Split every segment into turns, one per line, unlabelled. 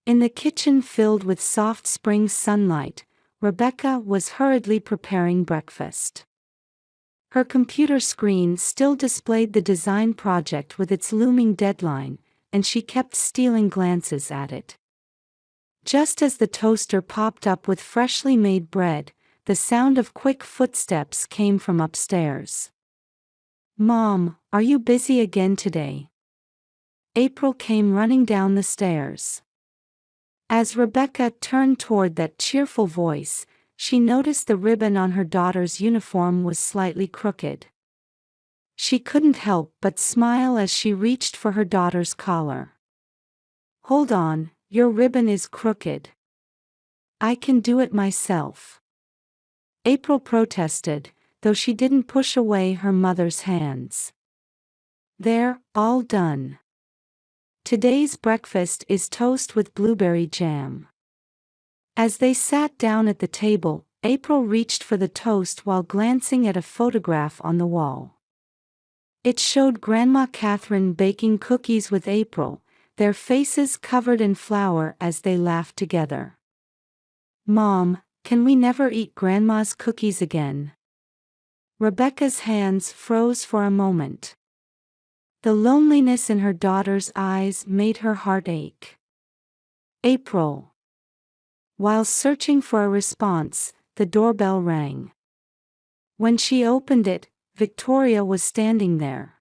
In the kitchen filled with soft spring sunlight, Rebecca was hurriedly preparing breakfast. Her computer screen still displayed the design project with its looming deadline, and she kept stealing glances at it. Just as the toaster popped up with freshly made bread, the sound of quick footsteps came from upstairs. "Mom, are you busy again today?" April came running down the stairs. As Rebecca turned toward that cheerful voice, she noticed the ribbon on her daughter's uniform was slightly crooked. She couldn't help but smile as she reached for her daughter's collar. "Hold on, your ribbon is crooked. I can do it myself," April protested, though she didn't push away her mother's hands. "There, all done. Today's breakfast is toast with blueberry jam." As they sat down at the table, April reached for the toast while glancing at a photograph on the wall. It showed Grandma Catherine baking cookies with April, their faces covered in flour as they laughed together. "Mom, can we never eat Grandma's cookies again?" Rebecca's hands froze for a moment. The loneliness in her daughter's eyes made her heart ache. "April." While searching for a response, the doorbell rang. When she opened it, Victoria was standing there.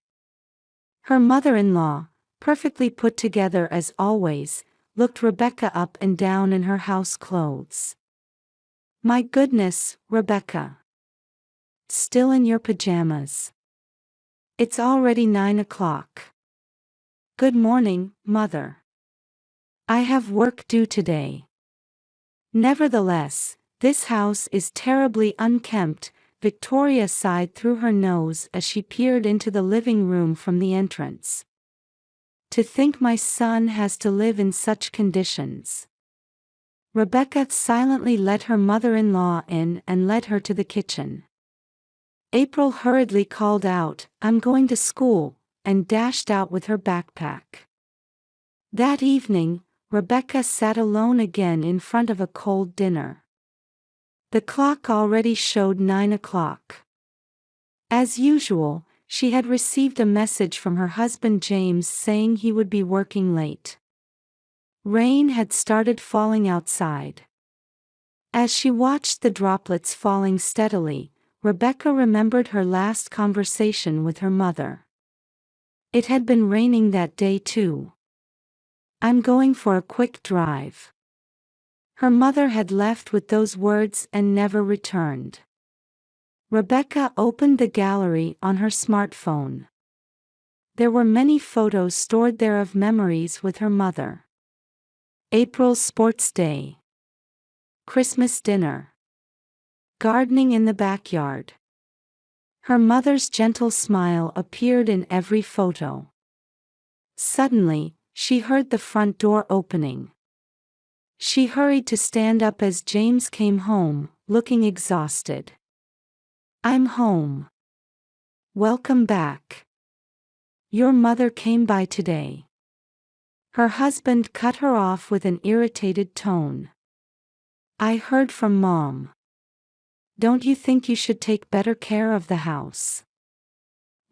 Her mother-in-law, perfectly put together as always, looked Rebecca up and down in her house clothes. "My goodness, Rebecca. Still in your pajamas. It's already 9 o'clock. Good morning, Mother. I have work due today." "Nevertheless, this house is terribly unkempt," Victoria sighed through her nose as she peered into the living room from the entrance. "To think my son has to live in such conditions." Rebecca silently let her mother-in-law in and led her to the kitchen. April hurriedly called out, "I'm going to school," and dashed out with her backpack. That evening, Rebecca sat alone again in front of a cold dinner. The clock already showed 9 o'clock. As usual, she had received a message from her husband James saying he would be working late. Rain had started falling outside. As she watched the droplets falling steadily, Rebecca remembered her last conversation with her mother. It had been raining that day too. "I'm going for a quick drive." Her mother had left with those words and never returned. Rebecca opened the gallery on her smartphone. There were many photos stored there of memories with her mother. April's sports day. Christmas dinner. Gardening in the backyard. Her mother's gentle smile appeared in every photo. Suddenly, she heard the front door opening. She hurried to stand up as James came home, looking exhausted. "I'm home. Welcome back. Your mother came by today." Her husband cut her off with an irritated tone. "I heard from Mom. Don't you think you should take better care of the house?"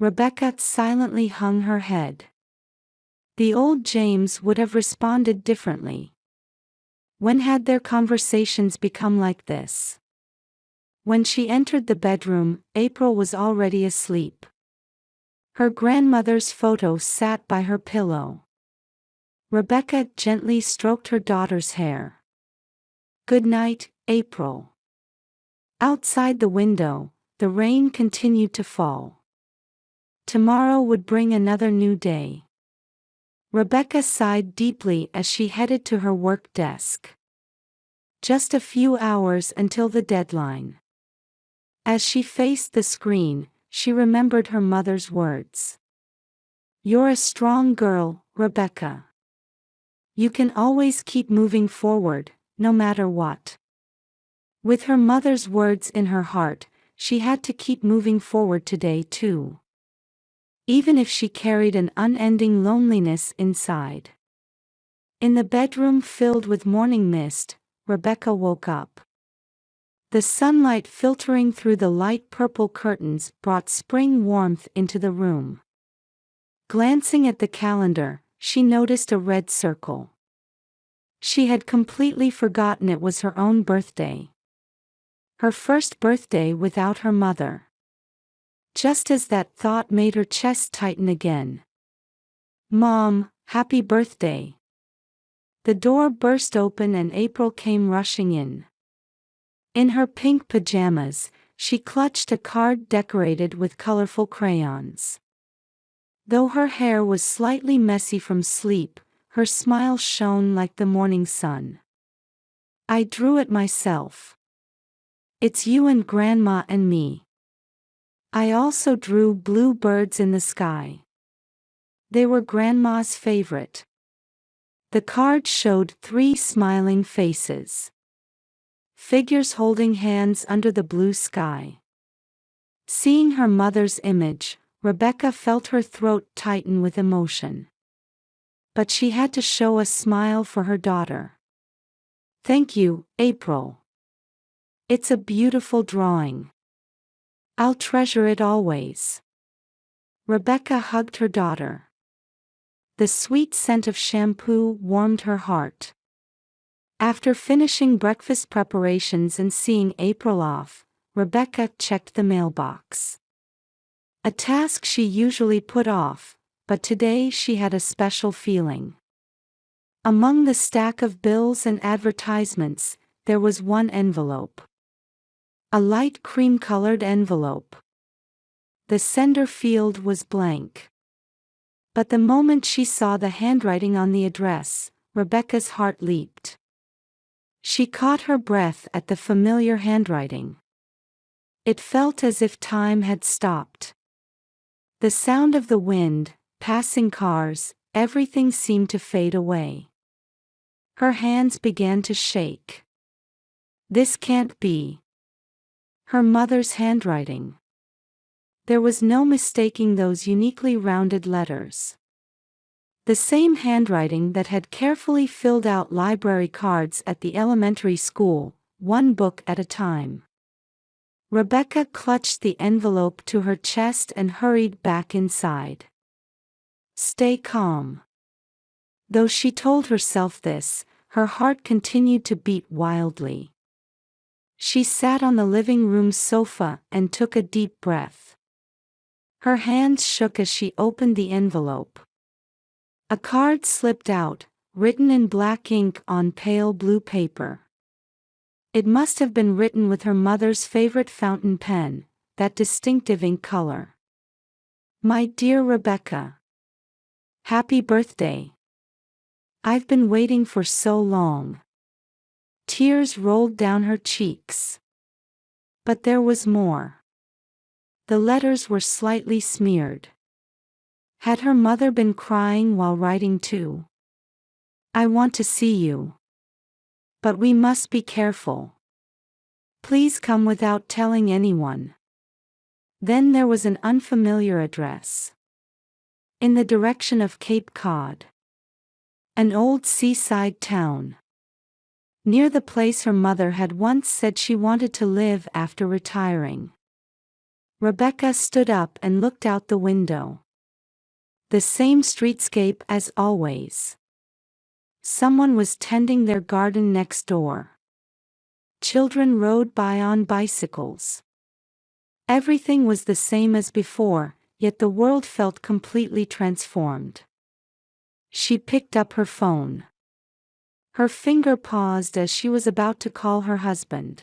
Rebecca silently hung her head. The old James would have responded differently. When had their conversations become like this? When she entered the bedroom, April was already asleep. Her grandmother's photo sat by her pillow. Rebecca gently stroked her daughter's hair. "Good night, April." Outside the window, the rain continued to fall. Tomorrow would bring another new day. Rebecca sighed deeply as she headed to her work desk. Just a few hours until the deadline. As she faced the screen, she remembered her mother's words. "You're a strong girl, Rebecca. You can always keep moving forward, no matter what." With her mother's words in her heart, she had to keep moving forward today too. Even if she carried an unending loneliness inside. In the bedroom filled with morning mist, Rebecca woke up. The sunlight filtering through the light purple curtains brought spring warmth into the room. Glancing at the calendar, she noticed a red circle. She had completely forgotten it was her own birthday. Her first birthday without her mother. Just as that thought made her chest tighten again. "Mom, happy birthday." The door burst open and April came rushing in. In her pink pajamas, she clutched a card decorated with colorful crayons. Though her hair was slightly messy from sleep, her smile shone like the morning sun. "I drew it myself. It's you and Grandma and me. I also drew blue birds in the sky. They were Grandma's favorite." The card showed 3 smiling faces. Figures holding hands under the blue sky. Seeing her mother's image, Rebecca felt her throat tighten with emotion. But she had to show a smile for her daughter. "Thank you, April. It's a beautiful drawing. I'll treasure it always." Rebecca hugged her daughter. The sweet scent of shampoo warmed her heart. After finishing breakfast preparations and seeing April off, Rebecca checked the mailbox. A task she usually put off, but today she had a special feeling. Among the stack of bills and advertisements, there was one envelope. A light cream-colored envelope. The sender field was blank. But the moment she saw the handwriting on the address, Rebecca's heart leaped. She caught her breath at the familiar handwriting. It felt as if time had stopped. The sound of the wind, passing cars, everything seemed to fade away. Her hands began to shake. This can't be. Her mother's handwriting. There was no mistaking those uniquely rounded letters. The same handwriting that had carefully filled out library cards at the elementary school, one book at a time. Rebecca clutched the envelope to her chest and hurried back inside. Stay calm. Though she told herself this, her heart continued to beat wildly. She sat on the living room sofa and took a deep breath. Her hands shook as she opened the envelope. A card slipped out, written in black ink on pale blue paper. It must have been written with her mother's favorite fountain pen, that distinctive ink color. My dear Rebecca. Happy birthday. I've been waiting for so long. Tears rolled down her cheeks. But there was more. The letters were slightly smeared. Had her mother been crying while writing too? I want to see you. But we must be careful. Please come without telling anyone. Then there was an unfamiliar address. In the direction of Cape Cod. An old seaside town. Near the place her mother had once said she wanted to live after retiring. Rebecca stood up and looked out the window. The same streetscape as always. Someone was tending their garden next door. Children rode by on bicycles. Everything was the same as before, yet the world felt completely transformed. She picked up her phone. Her finger paused as she was about to call her husband.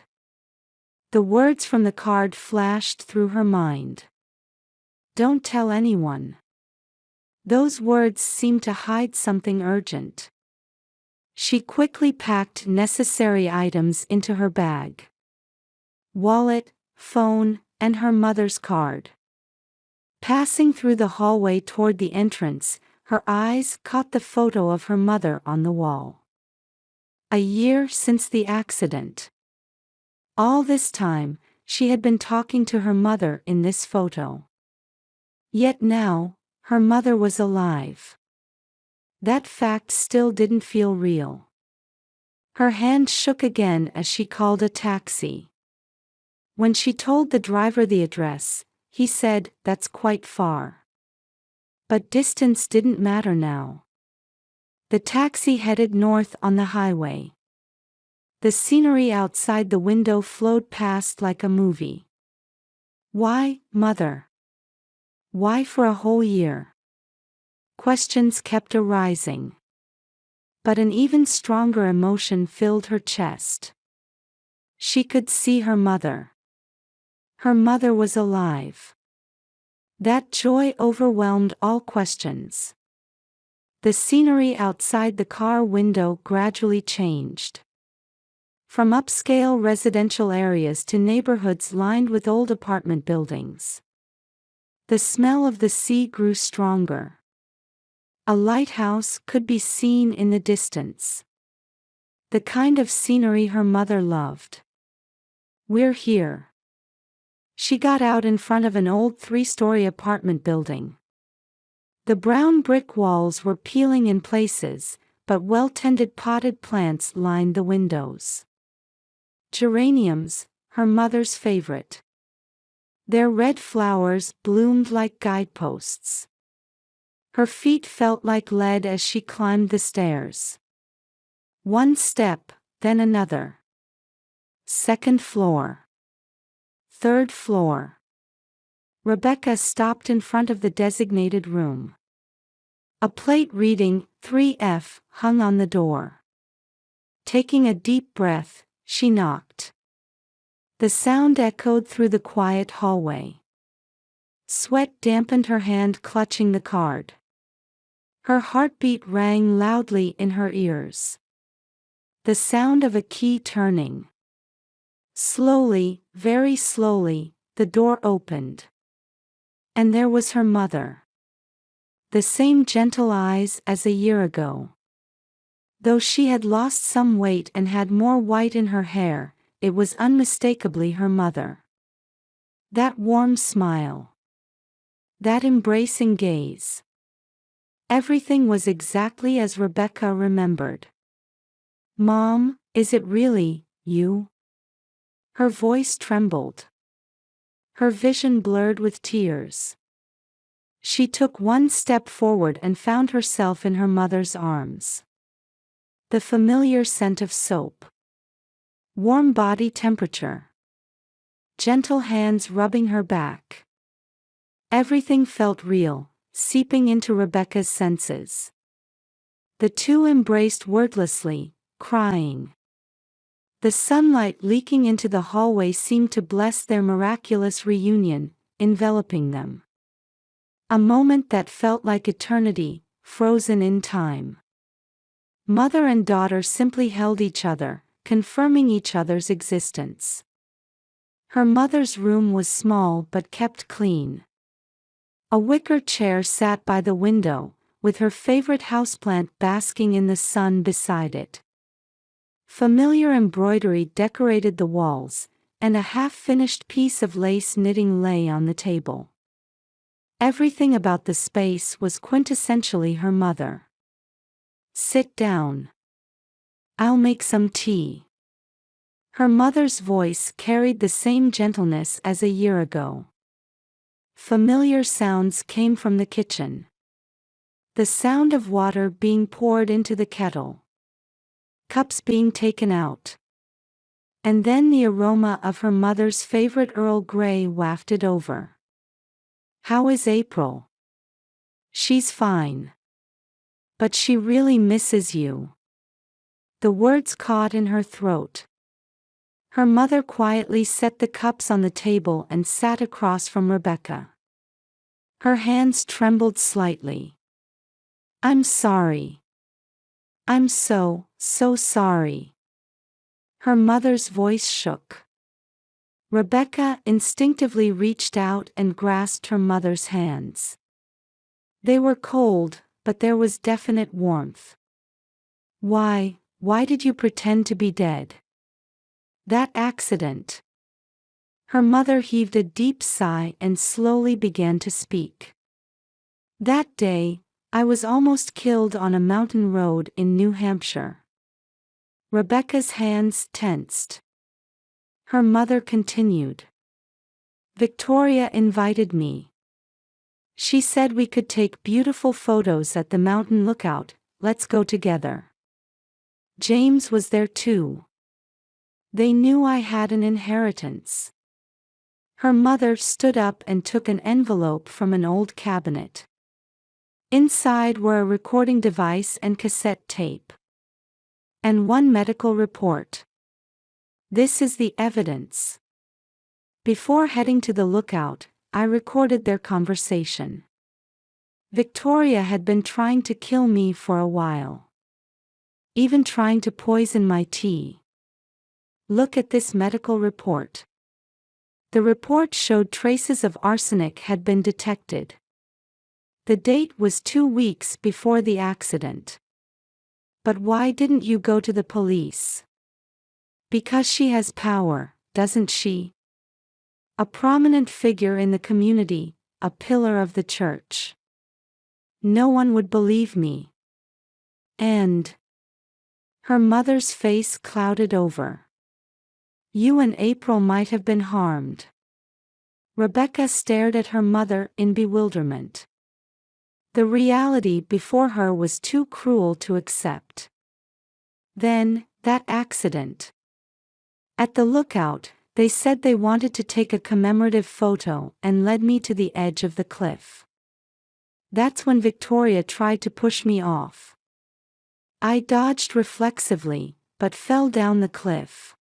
The words from the card flashed through her mind. Don't tell anyone. Those words seemed to hide something urgent. She quickly packed necessary items into her bag. Wallet, phone, and her mother's card. Passing through the hallway toward the entrance, her eyes caught the photo of her mother on the wall. A year since the accident. All this time, she had been talking to her mother in this photo. Yet now, her mother was alive. That fact still didn't feel real. Her hand shook again as she called a taxi. When she told the driver the address, he said, "That's quite far." But distance didn't matter now. The taxi headed north on the highway. The scenery outside the window flowed past like a movie. "Why, Mother? Why for a whole year?" Questions kept arising. But an even stronger emotion filled her chest. She could see her mother. Her mother was alive. That joy overwhelmed all questions. The scenery outside the car window gradually changed. From upscale residential areas to neighborhoods lined with old apartment buildings. The smell of the sea grew stronger. A lighthouse could be seen in the distance. The kind of scenery her mother loved. "We're here." She got out in front of an old 3-story apartment building. The brown brick walls were peeling in places, but well-tended potted plants lined the windows. Geraniums, her mother's favorite. Their red flowers bloomed like guideposts. Her feet felt like lead as she climbed the stairs. One step, then another. Second floor. Third floor. Rebecca stopped in front of the designated room. A plate reading 3F hung on the door. Taking a deep breath, she knocked. The sound echoed through the quiet hallway. Sweat dampened her hand clutching the card. Her heartbeat rang loudly in her ears. The sound of a key turning. Slowly, very slowly, the door opened. And there was her mother. The same gentle eyes as a year ago. Though she had lost some weight and had more white in her hair, it was unmistakably her mother. That warm smile. That embracing gaze. Everything was exactly as Rebecca remembered. "Mom, is it really you?" Her voice trembled. Her vision blurred with tears. She took one step forward and found herself in her mother's arms. The familiar scent of soap. Warm body temperature. Gentle hands rubbing her back. Everything felt real, seeping into Rebecca's senses. The two embraced wordlessly, crying. The sunlight leaking into the hallway seemed to bless their miraculous reunion, enveloping them. A moment that felt like eternity, frozen in time. Mother and daughter simply held each other, confirming each other's existence. Her mother's room was small but kept clean. A wicker chair sat by the window, with her favorite houseplant basking in the sun beside it. Familiar embroidery decorated the walls, and a half-finished piece of lace knitting lay on the table. Everything about the space was quintessentially her mother. "Sit down. I'll make some tea." Her mother's voice carried the same gentleness as a year ago. Familiar sounds came from the kitchen. The sound of water being poured into the kettle. Cups being taken out. And then the aroma of her mother's favorite Earl Grey wafted over. "How is April?" "She's fine. But she really misses you." The words caught in her throat. Her mother quietly set the cups on the table and sat across from Rebecca. Her hands trembled slightly. "I'm sorry. I'm so sorry." Her mother's voice shook. Rebecca instinctively reached out and grasped her mother's hands. They were cold, but there was definite warmth. Why did you pretend to be dead?" "That accident." Her mother heaved a deep sigh and slowly began to speak. "That day, I was almost killed on a mountain road in New Hampshire. Rebecca's hands tensed. Her mother continued. Victoria invited me. She said we could take beautiful photos at the mountain lookout. Let's go together. James was there too. They knew I had an inheritance. Her mother stood up and took an envelope from an old cabinet. Inside were a recording device and cassette tape. And one medical report. This is the evidence. Before heading to the lookout, I recorded their conversation. Victoria had been trying to kill me for a while. Even trying to poison my tea. Look at this medical report. The report showed traces of arsenic had been detected. The date was 2 weeks before the accident. But why didn't you go to the police? Because she has power, doesn't she? A prominent figure in the community, a pillar of the church. No one would believe me. And her mother's face clouded over. You and April might have been harmed. Rebecca stared at her mother in bewilderment. The reality before her was too cruel to accept. Then, that accident. At the lookout, they said they wanted to take a commemorative photo and led me to the edge of the cliff. That's when Victoria tried to push me off. I dodged reflexively, but fell down the cliff.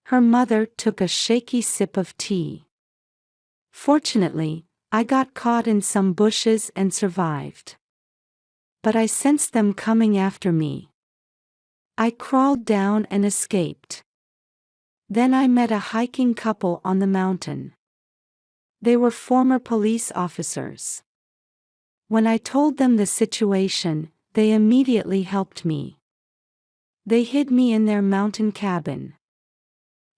Her mother took a shaky sip of tea. Fortunately, I got caught in some bushes and survived. But I sensed them coming after me. I crawled down and escaped. Then I met a hiking couple on the mountain. They were former police officers. When I told them the situation, they immediately helped me. They hid me in their mountain cabin.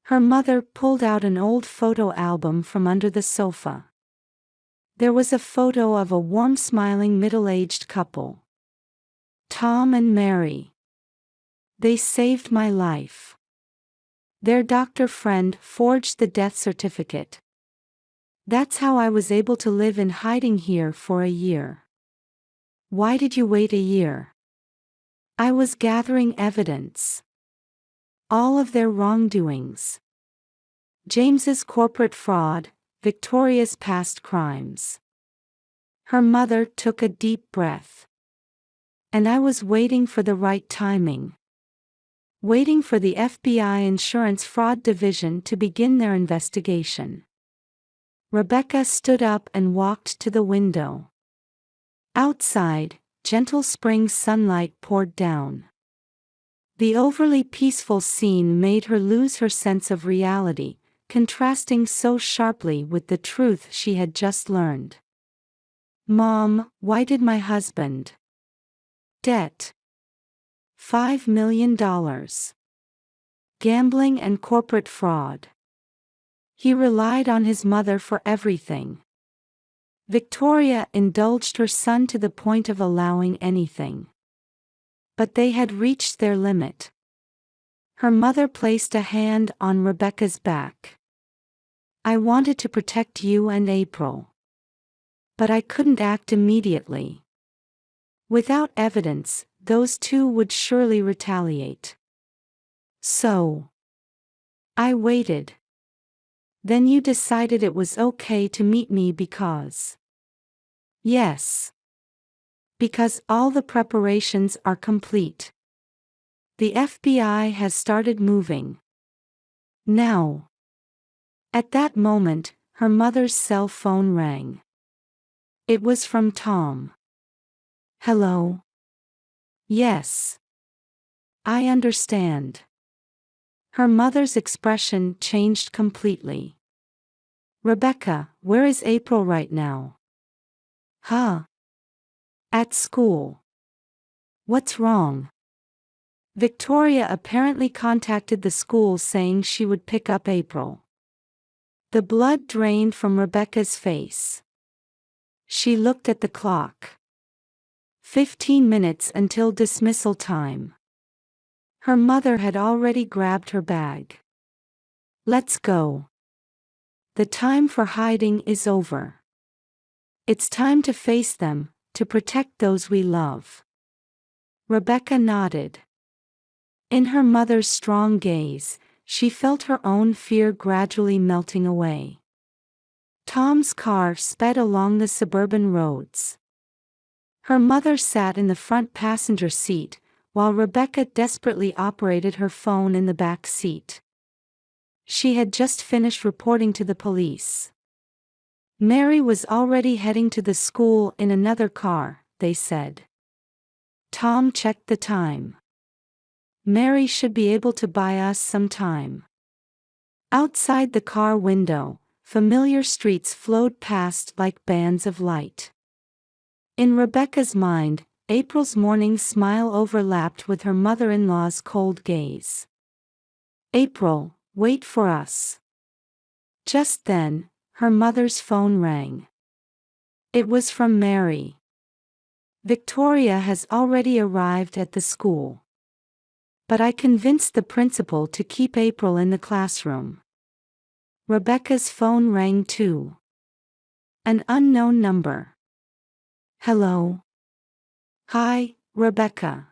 Her mother pulled out an old photo album from under the sofa. There was a photo of a warm smiling middle-aged couple. Tom and Mary. They saved my life. Their doctor friend forged the death certificate. That's how I was able to live in hiding here for a year. Why did you wait a year? I was gathering evidence. All of their wrongdoings. James's corporate fraud, Victoria's past crimes. Her mother took a deep breath. And I was waiting for the right timing. Waiting for the FBI Insurance Fraud Division to begin their investigation. Rebecca stood up and walked to the window. Outside, gentle spring sunlight poured down. The overly peaceful scene made her lose her sense of reality, contrasting so sharply with the truth she had just learned. Mom, why did my husband? Debt. $5 million. Gambling and corporate fraud. He relied on his mother for everything. Victoria indulged her son to the point of allowing anything. But they had reached their limit. Her mother placed a hand on Rebecca's back. I wanted to protect you and April. But I couldn't act immediately. Without evidence, those two would surely retaliate. So I waited. Then you decided it was okay to meet me because... Yes. Because all the preparations are complete. The FBI has started moving. Now. At that moment, her mother's cell phone rang. It was from Tom. Hello? Yes. I understand. Her mother's expression changed completely. Rebecca, where is April right now? Huh? At school. What's wrong? Victoria apparently contacted the school saying she would pick up April. The blood drained from Rebecca's face. She looked at the clock. 15 minutes until dismissal time. Her mother had already grabbed her bag. Let's go. The time for hiding is over. It's time to face them, to protect those we love. Rebecca nodded. In her mother's strong gaze, she felt her own fear gradually melting away. Tom's car sped along the suburban roads. Her mother sat in the front passenger seat, while Rebecca desperately operated her phone in the back seat. She had just finished reporting to the police. Mary was already heading to the school in another car, they said. Tom checked the time. Mary should be able to buy us some time. Outside the car window, familiar streets flowed past like bands of light. In Rebecca's mind, April's morning smile overlapped with her mother-in-law's cold gaze. April, wait for us. Just then, her mother's phone rang. It was from Mary. Victoria has already arrived at the school. But I convinced the principal to keep April in the classroom. Rebecca's phone rang too. An unknown number. Hello. Hi, Rebecca.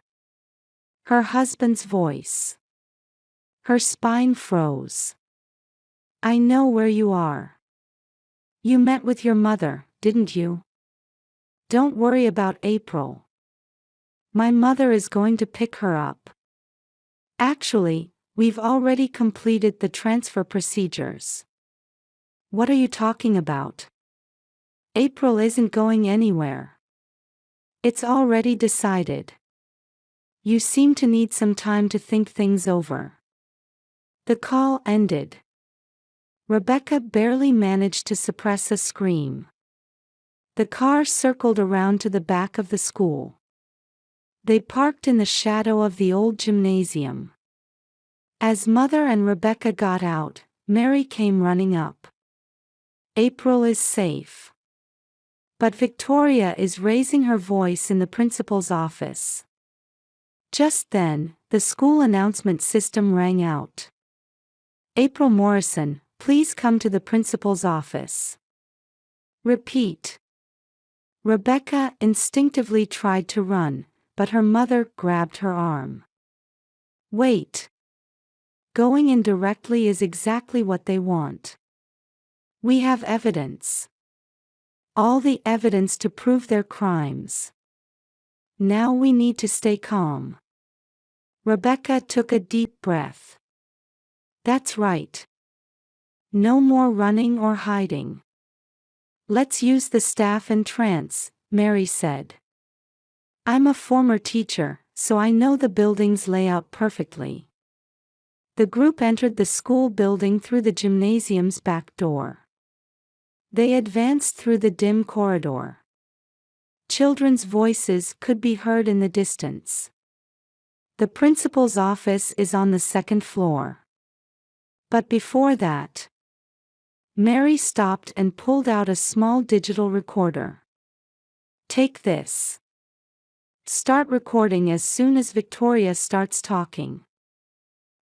Her husband's voice. Her spine froze. I know where you are. You met with your mother, didn't you? Don't worry about April. My mother is going to pick her up. Actually, we've already completed the transfer procedures. What are you talking about? April isn't going anywhere. It's already decided. You seem to need some time to think things over. The call ended. Rebecca barely managed to suppress a scream. The car circled around to the back of the school. They parked in the shadow of the old gymnasium. As Mother and Rebecca got out, Mary came running up. April is safe. But Victoria is raising her voice in the principal's office. Just then, the school announcement system rang out. April Morrison, please come to the principal's office. Repeat. Rebecca instinctively tried to run, but her mother grabbed her arm. Wait. Going in directly is exactly what they want. We have evidence. All the evidence to prove their crimes. Now we need to stay calm. Rebecca took a deep breath. That's right. No more running or hiding. Let's use the staff entrance, Mary said. I'm a former teacher, so I know the building's layout perfectly. The group entered the school building through the gymnasium's back door. They advanced through the dim corridor. Children's voices could be heard in the distance. The principal's office is on the second floor. But before that, Mary stopped and pulled out a small digital recorder. Take this. Start recording as soon as Victoria starts talking.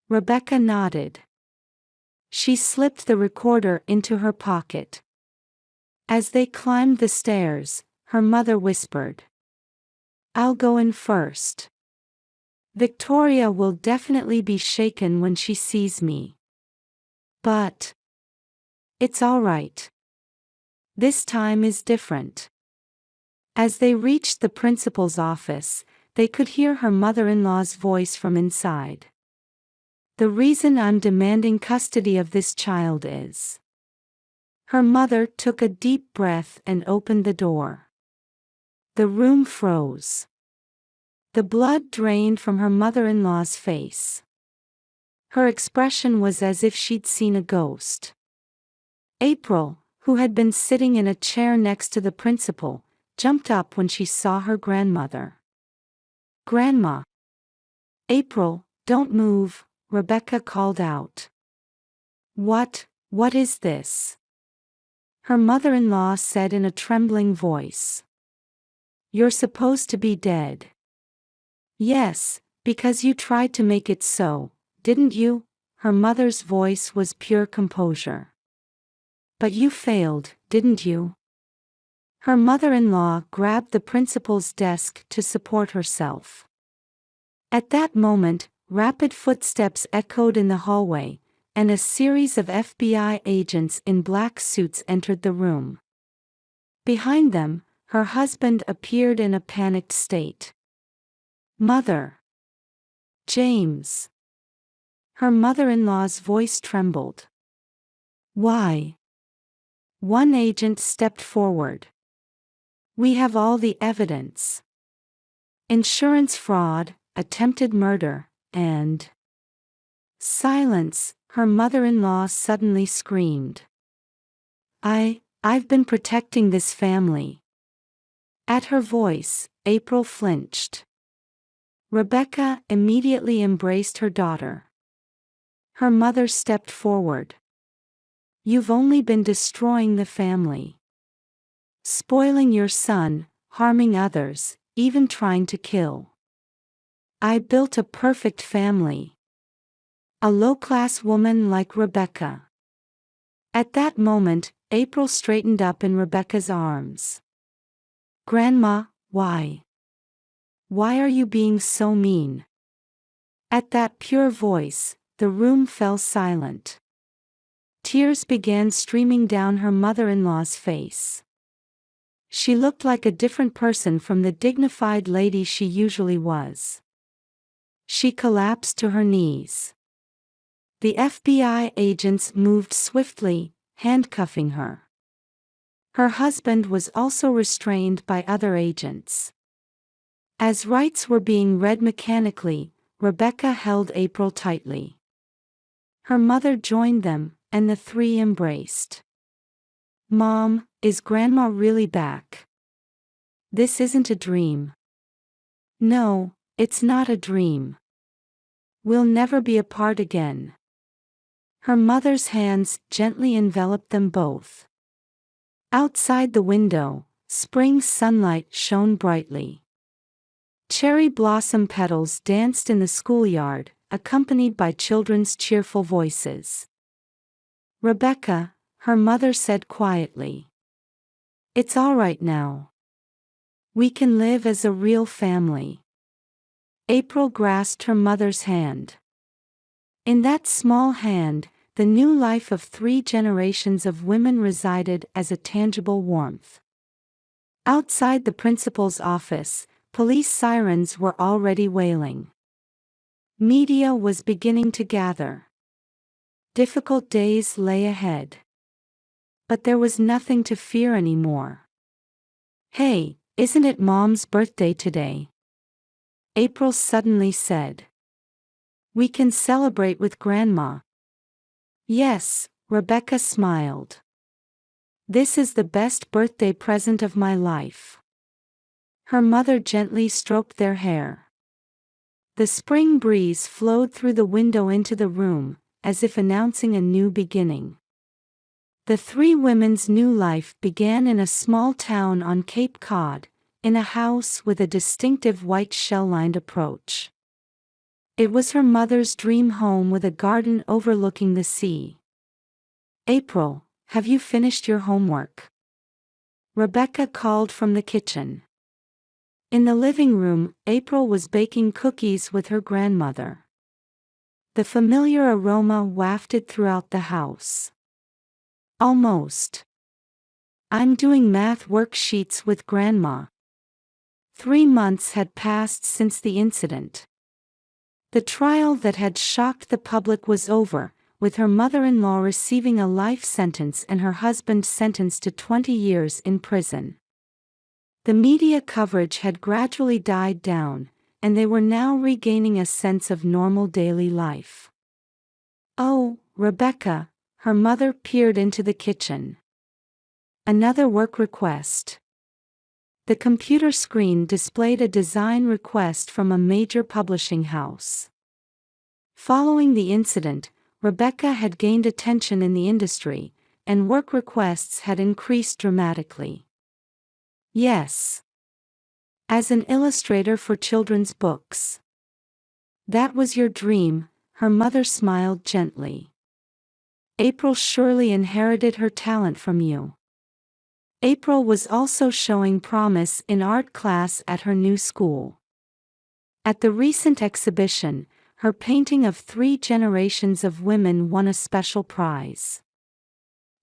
Rebecca nodded. She slipped the recorder into her pocket. As they climbed the stairs, her mother whispered, I'll go in first. Victoria will definitely be shaken when she sees me. But it's all right. This time is different. As they reached the principal's office, they could hear her mother-in-law's voice from inside. The reason I'm demanding custody of this child is. Her mother took a deep breath and opened the door. The room froze. The blood drained from her mother-in-law's face. Her expression was as if she'd seen a ghost. April, who had been sitting in a chair next to the principal, jumped up when she saw her grandmother. Grandma. April, don't move, Rebecca called out. What is this? Her mother-in-law said in a trembling voice. You're supposed to be dead. Yes, because you tried to make it so, didn't you? Her mother's voice was pure composure. But you failed, didn't you? Her mother-in-law grabbed the principal's desk to support herself. At that moment, rapid footsteps echoed in the hallway, and a series of FBI agents in black suits entered the room. Behind them, her husband appeared in a panicked state. Mother! James! Her mother-in-law's voice trembled. Why? One agent stepped forward. We have all the evidence. Insurance fraud, attempted murder, and... Silence, her mother-in-law suddenly screamed. I've been protecting this family. At her voice, April flinched. Rebecca immediately embraced her daughter. Her mother stepped forward. You've only been destroying the family. Spoiling your son, harming others, even trying to kill. I built a perfect family. A low-class woman like Rebecca. At that moment, April straightened up in Rebecca's arms. Grandma, why? Why are you being so mean? At that pure voice, the room fell silent. Tears began streaming down her mother-in-law's face. She looked like a different person from the dignified lady she usually was. She collapsed to her knees. The FBI agents moved swiftly, handcuffing her. Her husband was also restrained by other agents. As rights were being read mechanically, Rebecca held April tightly. Her mother joined them, and the three embraced. Mom, is Grandma really back? This isn't a dream. No, it's not a dream. We'll never be apart again. Her mother's hands gently enveloped them both. Outside the window, spring sunlight shone brightly. Cherry blossom petals danced in the schoolyard, accompanied by children's cheerful voices. Rebecca, her mother said quietly. It's all right now. We can live as a real family. April grasped her mother's hand. In that small hand, the new life of 3 generations of women resided as a tangible warmth. Outside the principal's office, police sirens were already wailing. Media was beginning to gather. Difficult days lay ahead. But there was nothing to fear anymore. Hey, isn't it Mom's birthday today? April suddenly said. We can celebrate with Grandma. Yes, Rebecca smiled. This is the best birthday present of my life. Her mother gently stroked their hair. The spring breeze flowed through the window into the room, as if announcing a new beginning. The 3 women's new life began in a small town on Cape Cod, in a house with a distinctive white shell-lined approach. It was her mother's dream home with a garden overlooking the sea. April, have you finished your homework? Rebecca called from the kitchen. In the living room, April was baking cookies with her grandmother. The familiar aroma wafted throughout the house. Almost. I'm doing math worksheets with Grandma. 3 months had passed since the incident. The trial that had shocked the public was over, with her mother-in-law receiving a life sentence and her husband sentenced to 20 years in prison. The media coverage had gradually died down, and they were now regaining a sense of normal daily life. Oh, Rebecca, her mother peered into the kitchen. Another work request. The computer screen displayed a design request from a major publishing house. Following the incident, Rebecca had gained attention in the industry, and work requests had increased dramatically. Yes. As an illustrator for children's books. That was your dream, her mother smiled gently. April surely inherited her talent from you. April was also showing promise in art class at her new school. At the recent exhibition, her painting of 3 generations of women won a special prize.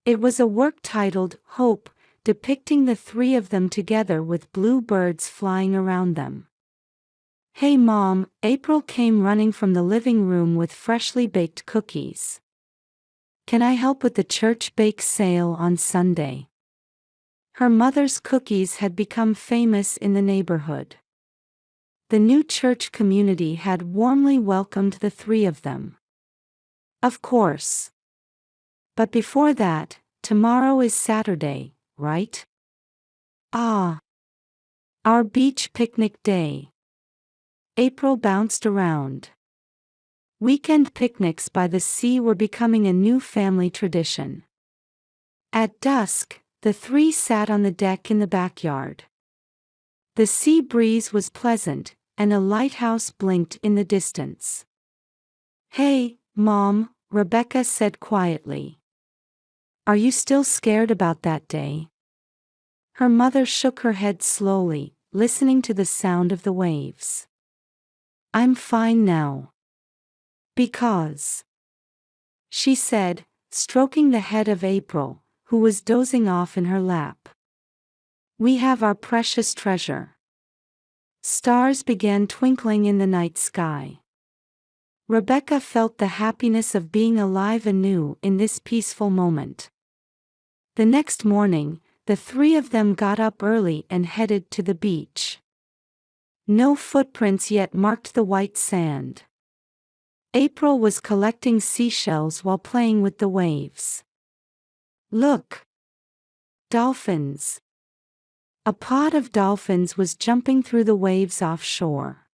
It was a work titled Hope, depicting the 3 of them together with blue birds flying around them. Hey Mom, April came running from the living room with freshly baked cookies. Can I help with the church bake sale on Sunday? Her mother's cookies had become famous in the neighborhood. The new church community had warmly welcomed the 3 of them. Of course. But before that, tomorrow is Saturday, right? Ah. Our beach picnic day. April bounced around. Weekend picnics by the sea were becoming a new family tradition. At dusk, the 3 sat on the deck in the backyard. The sea breeze was pleasant, and a lighthouse blinked in the distance. Hey, Mom, Rebecca said quietly. Are you still scared about that day? Her mother shook her head slowly, listening to the sound of the waves. I'm fine now. Because, she said, stroking the head of April, who was dozing off in her lap. We have our precious treasure. Stars began twinkling in the night sky. Rebecca felt the happiness of being alive anew in this peaceful moment. The next morning, the 3 of them got up early and headed to the beach. No footprints yet marked the white sand. April was collecting seashells while playing with the waves. Look! Dolphins! A pod of dolphins was jumping through the waves offshore.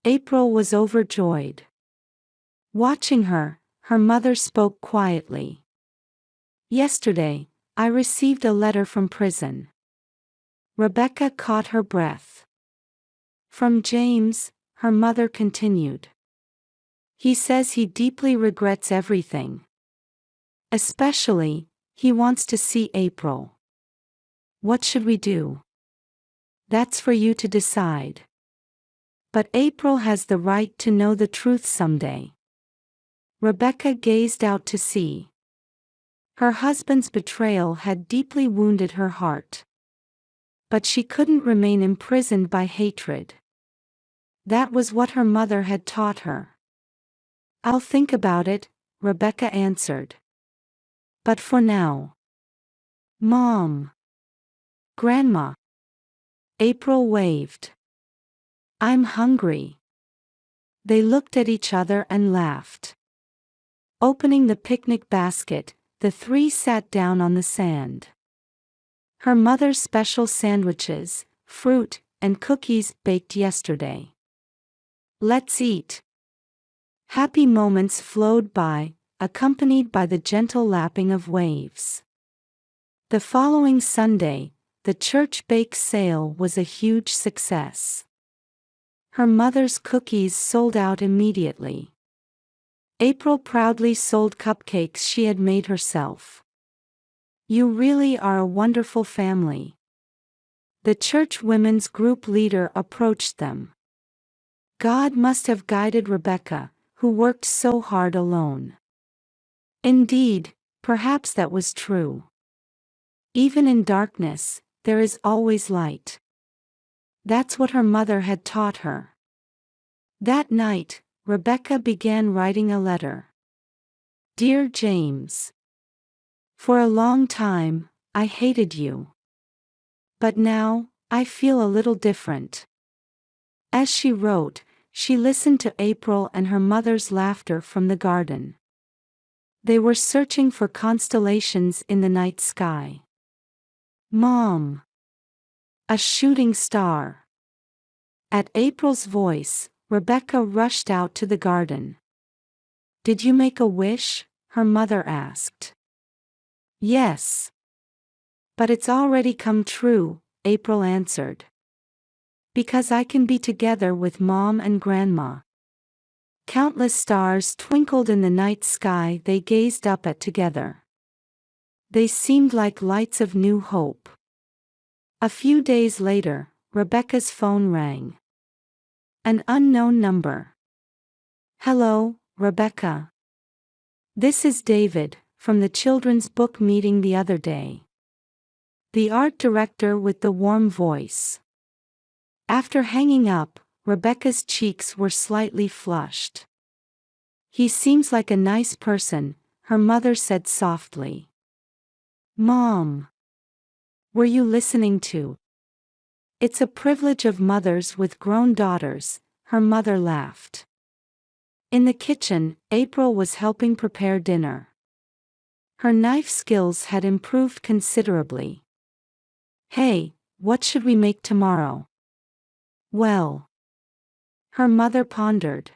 April was overjoyed. Watching her, her mother spoke quietly. Yesterday, I received a letter from prison. Rebecca caught her breath. From James, her mother continued. He says he deeply regrets everything. Especially, he wants to see April. What should we do? That's for you to decide. But April has the right to know the truth someday. Rebecca gazed out to sea. Her husband's betrayal had deeply wounded her heart. But she couldn't remain imprisoned by hatred. That was what her mother had taught her. I'll think about it, Rebecca answered. But for now. Mom. Grandma. April waved. I'm hungry. They looked at each other and laughed. Opening the picnic basket, the 3 sat down on the sand. Her mother's special sandwiches, fruit, and cookies baked yesterday. Let's eat. Happy moments flowed by, accompanied by the gentle lapping of waves. The following Sunday, the church bake sale was a huge success. Her mother's cookies sold out immediately. April proudly sold cupcakes she had made herself. You really are a wonderful family. The church women's group leader approached them. God must have guided Rebecca, who worked so hard alone. Indeed, perhaps that was true. Even in darkness, there is always light. That's what her mother had taught her. That night, Rebecca began writing a letter. Dear James. For a long time, I hated you. But now, I feel a little different. As she wrote, she listened to April and her mother's laughter from the garden. They were searching for constellations in the night sky. Mom. A shooting star. At April's voice, Rebecca rushed out to the garden. Did you make a wish? Her mother asked. Yes. But it's already come true, April answered. Because I can be together with Mom and Grandma. Countless stars twinkled in the night sky they gazed up at together. They seemed like lights of new hope. A few days later, Rebecca's phone rang. An unknown number. Hello, Rebecca. This is David, from the children's book meeting the other day. The art director with the warm voice. After hanging up, Rebecca's cheeks were slightly flushed. He seems like a nice person, her mother said softly. Mom. Were you listening to? It's a privilege of mothers with grown daughters, her mother laughed. In the kitchen, April was helping prepare dinner. Her knife skills had improved considerably. Hey, what should we make tomorrow? Well. Her mother pondered.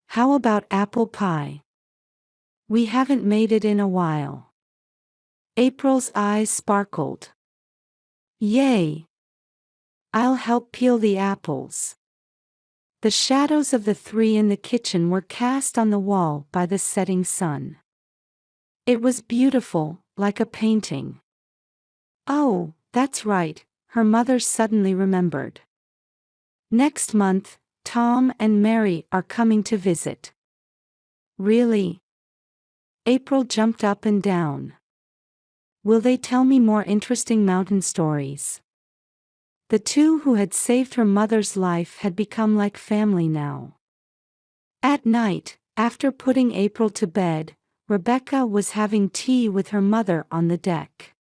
How about apple pie? We haven't made it in a while. April's eyes sparkled. Yay! I'll help peel the apples. The shadows of the three in the kitchen were cast on the wall by the setting sun. It was beautiful, like a painting. Oh, that's right, her mother suddenly remembered. Next month, Tom and Mary are coming to visit. Really? April jumped up and down. Will they tell me more interesting mountain stories? The two who had saved her mother's life had become like family now. At night, after putting April to bed, Rebecca was having tea with her mother on the deck.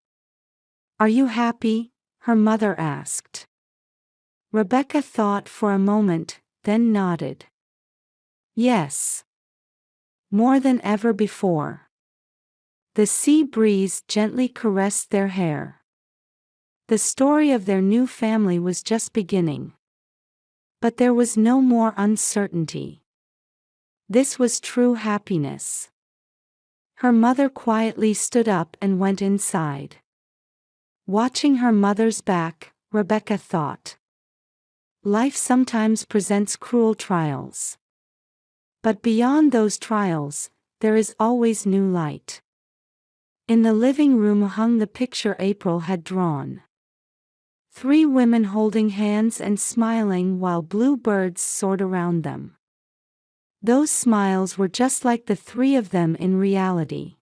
Are you happy? Her mother asked. Rebecca thought for a moment, then nodded. Yes. More than ever before. The sea breeze gently caressed their hair. The story of their new family was just beginning. But there was no more uncertainty. This was true happiness. Her mother quietly stood up and went inside. Watching her mother's back, Rebecca thought. Life sometimes presents cruel trials. But beyond those trials, there is always new light. In the living room hung the picture April had drawn. 3 women holding hands and smiling while blue birds soared around them. Those smiles were just like the 3 of them in reality.